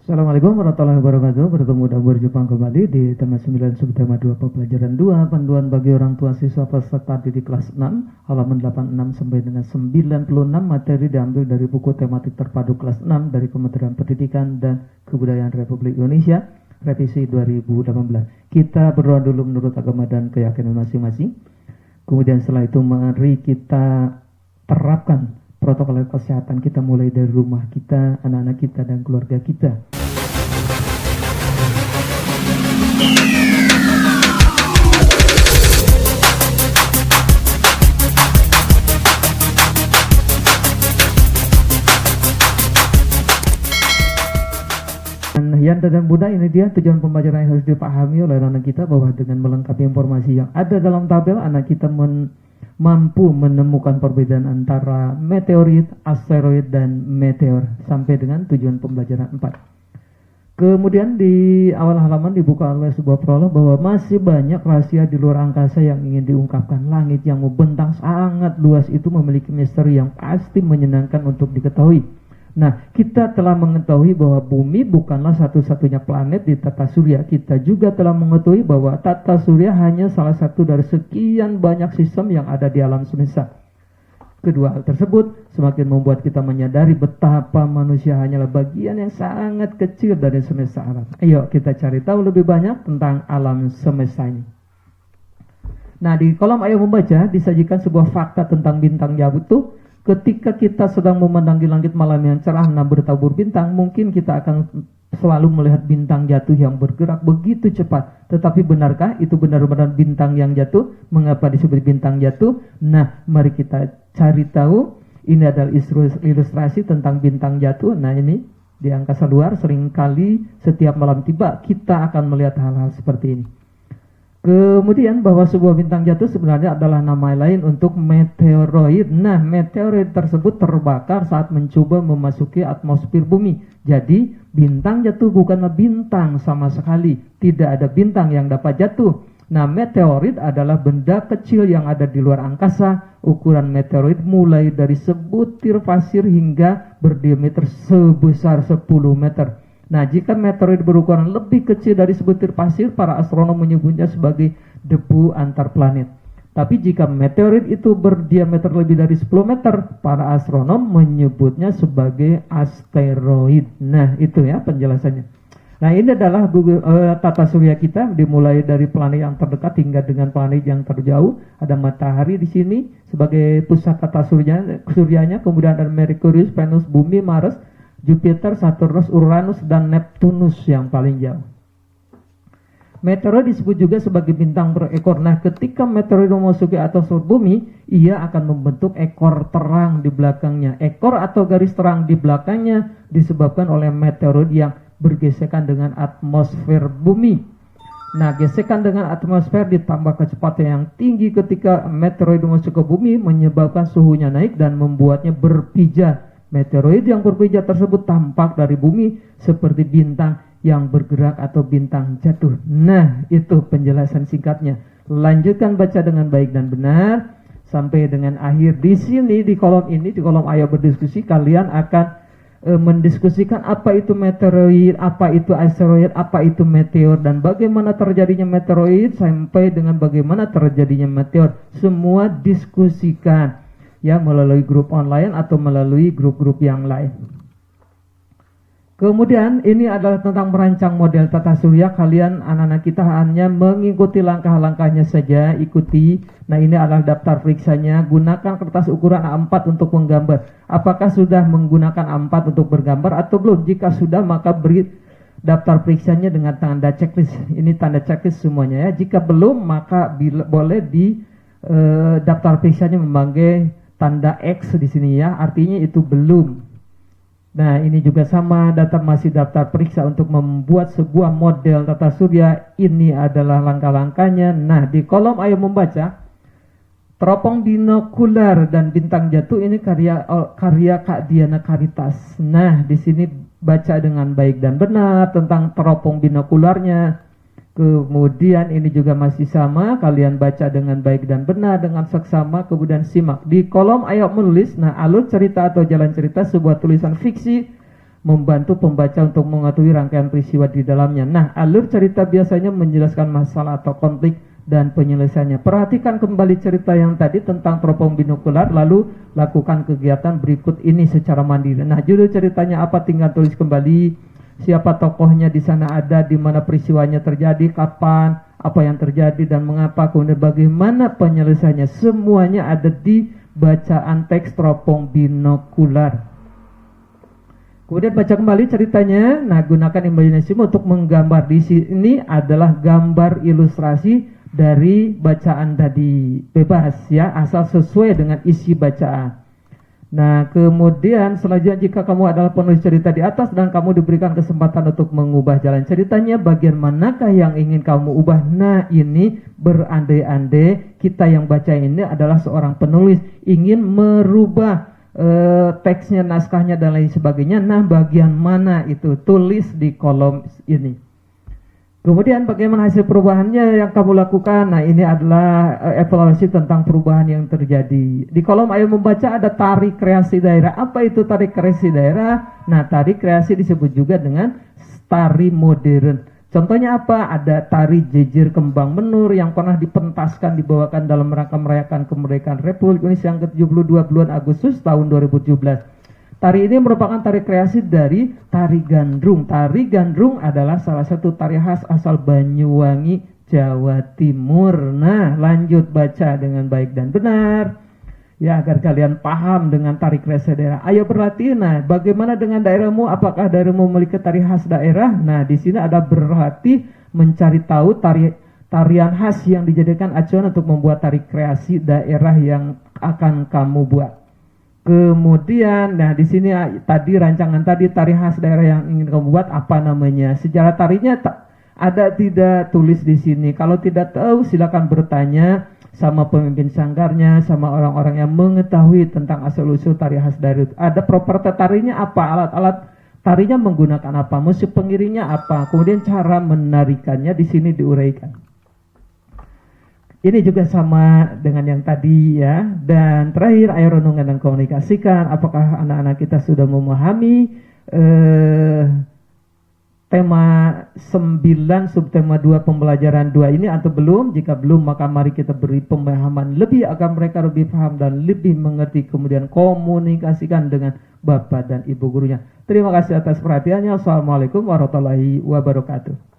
Assalamualaikum warahmatullahi wabarakatuh. Bertemu dan berjumpa kembali di tema 9 subtema 2 pelajaran 2 panduan bagi orang tua siswa peserta didik kelas 6 halaman 86 sampai dengan 96. Materi diambil dari buku tematik terpadu kelas 6 dari Kementerian Pendidikan dan Kebudayaan Republik Indonesia revisi 2018. Kita berdoa dulu menurut agama dan keyakinan masing-masing. Kemudian setelah itu mari kita terapkan protokol kesehatan kita mulai dari rumah kita, anak-anak kita, dan keluarga kita. Yang dan Bunda, ini dia tujuan pembelajaran yang harus dipahami oleh anak kita, bahwa dengan melengkapi informasi yang ada dalam tabel, anak kita mampu menemukan perbedaan antara meteorit, asteroid, dan meteor sampai dengan tujuan pembelajaran 4. Kemudian di awal halaman dibuka oleh sebuah prolog bahwa masih banyak rahasia di luar angkasa yang ingin diungkapkan. Langit yang membentang sangat luas itu memiliki misteri yang pasti menyenangkan untuk diketahui. Nah, kita telah mengetahui bahwa bumi bukanlah satu-satunya planet di tata surya. Kita juga telah mengetahui bahwa tata surya hanya salah satu dari sekian banyak sistem yang ada di alam semesta. Kedua hal tersebut semakin membuat kita menyadari betapa manusia hanyalah bagian yang sangat kecil dari semesta alam. Ayo kita cari tahu lebih banyak tentang alam semesta ini. Nah, di kolom ayo membaca disajikan sebuah fakta tentang bintang Jatuh. Ketika kita sedang memandangi langit malam yang cerah dan bertabur bintang, mungkin kita akan selalu melihat bintang jatuh yang bergerak begitu cepat. Tetapi benarkah itu benar-benar bintang yang jatuh? Mengapa disebut bintang jatuh? Nah, mari kita cari tahu. Ini adalah ilustrasi tentang bintang jatuh. Nah, ini di angkasa luar seringkali setiap malam tiba kita akan melihat hal-hal seperti ini. Kemudian bahwa sebuah bintang jatuh sebenarnya adalah nama lain untuk meteoroid. Nah, meteoroid tersebut terbakar saat mencoba memasuki atmosfer bumi. Jadi, bintang jatuh bukanlah bintang sama sekali. Tidak ada bintang yang dapat jatuh. Nah, meteoroid adalah benda kecil yang ada di luar angkasa. Ukuran meteoroid mulai dari sebutir pasir hingga berdiameter sebesar 10 meter. Nah, jika meteoroid berukuran lebih kecil dari sebutir pasir, para astronom menyebutnya sebagai debu antar planet. Tapi jika meteoroid itu berdiameter lebih dari 10 meter, para astronom menyebutnya sebagai asteroid. Nah, itu ya penjelasannya. Nah, ini adalah tata surya kita, dimulai dari planet yang terdekat hingga dengan planet yang terjauh. Ada matahari di sini sebagai pusat tata suryanya, kemudian ada Merkurius, Venus, Bumi, Mars, Jupiter, Saturnus, Uranus, dan Neptunus yang paling jauh. Meteoroid disebut juga sebagai bintang berekor. Nah, ketika meteoroid memasuki atmosfer bumi, ia akan membentuk ekor terang di belakangnya. Ekor atau garis terang di belakangnya disebabkan oleh meteoroid yang bergesekan dengan atmosfer bumi. Nah, gesekan dengan atmosfer ditambah kecepatan yang tinggi ketika meteoroid masuk ke bumi menyebabkan suhunya naik dan membuatnya berpijak. Meteoroid yang berpijak tersebut tampak dari bumi seperti bintang yang bergerak atau bintang jatuh. Nah, itu penjelasan singkatnya. Lanjutkan baca dengan baik dan benar sampai dengan akhir. Di sini di kolom ini, di kolom ayo berdiskusi, kalian akan mendiskusikan apa itu meteoroid, apa itu asteroid, apa itu meteor, dan bagaimana terjadinya meteoroid sampai dengan bagaimana terjadinya meteor. Semua diskusikan ya melalui grup online atau melalui grup-grup yang lain. Kemudian ini adalah tentang merancang model tata surya. Kalian anak-anak kita hanya mengikuti langkah-langkahnya saja, ikuti. Nah, ini adalah daftar periksanya. Gunakan kertas ukuran A4 untuk menggambar. Apakah sudah menggunakan A4 untuk bergambar atau belum? Jika sudah, maka beri daftar periksanya dengan tanda checklist. Ini tanda checklist semuanya ya. Jika belum, maka boleh di daftar periksanya memakai tanda X di sini ya, artinya itu belum. Nah, ini juga sama, masih daftar periksa untuk membuat sebuah model tata surya. Ini adalah langkah-langkahnya. Nah, di kolom ayo membaca, teropong binokular dan bintang jatuh ini karya Kak Diana Karitas. Nah, di sini baca dengan baik dan benar tentang teropong binokularnya. Kemudian ini juga masih sama, kalian baca dengan baik dan benar dengan seksama, kemudian simak. Di kolom ayo menulis, nah alur cerita atau jalan cerita sebuah tulisan fiksi membantu pembaca untuk mengetahui rangkaian peristiwa di dalamnya. Nah, alur cerita biasanya menjelaskan masalah atau konflik dan penyelesaiannya. Perhatikan kembali cerita yang tadi tentang teropong binokular, lalu lakukan kegiatan berikut ini secara mandiri. Nah, judul ceritanya apa? Tinggal tulis kembali. Siapa tokohnya di sana ada, di mana peristiwanya terjadi, kapan, apa yang terjadi dan mengapa, kemudian bagaimana penyelesaiannya. Semuanya ada di bacaan teks teropong binokular. Kemudian baca kembali ceritanya. Nah, gunakan imajinasi untuk menggambar. Di sini adalah gambar ilustrasi dari bacaan tadi, bebas ya, asal sesuai dengan isi bacaan. Nah, kemudian selanjutnya jika kamu adalah penulis cerita di atas dan kamu diberikan kesempatan untuk mengubah jalan ceritanya, bagian manakah yang ingin kamu ubah? Nah, ini berandai-andai kita yang baca ini adalah seorang penulis ingin merubah teksnya, naskahnya dan lain sebagainya. Nah, bagian mana itu? Tulis di kolom ini. Kemudian bagaimana hasil perubahannya yang kamu lakukan? Nah, ini adalah evaluasi tentang perubahan yang terjadi. Di kolom ayo membaca ada tarik kreasi daerah. Apa itu tarik kreasi daerah? Nah, tarik kreasi disebut juga dengan tari modern. Contohnya apa? Ada tari jejer kembang menur yang pernah dipentaskan, dibawakan dalam rangka merayakan kemerdekaan Republik Indonesia yang ke-72 bulan Agustus tahun 2017. Tari ini merupakan tari kreasi dari tari gandrung. Tari gandrung adalah salah satu tari khas asal Banyuwangi, Jawa Timur. Nah, lanjut baca dengan baik dan benar. Ya, agar kalian paham dengan tari kreasi daerah. Ayo berlatih. Nah, bagaimana dengan daerahmu? Apakah daerahmu memiliki tari khas daerah? Nah, di sini ada berlatih mencari tahu tarian khas yang dijadikan acuan untuk membuat tari kreasi daerah yang akan kamu buat. Kemudian, nah di sini tadi rancangan tadi tari khas daerah yang ingin kamu buat apa namanya? Sejarah tarinya ada tidak? Tulis di sini. Kalau tidak tahu silakan bertanya sama pemimpin sanggarnya, sama orang-orang yang mengetahui tentang asal-usul tari khas daerah itu. Ada properti tarinya apa? Alat-alat tarinya menggunakan apa? Musik pengiringnya apa? Kemudian cara menarikannya di sini diuraikan. Ini juga sama dengan yang tadi ya. Dan terakhir, ayo renungkan dan komunikasikan. Apakah anak-anak kita sudah memahami tema 9 subtema 2 pembelajaran 2 ini atau belum? Jika belum, maka mari kita beri pemahaman lebih agar mereka lebih paham dan lebih mengerti. Kemudian komunikasikan dengan Bapak dan Ibu gurunya. Terima kasih atas perhatiannya. Assalamualaikum warahmatullahi wabarakatuh.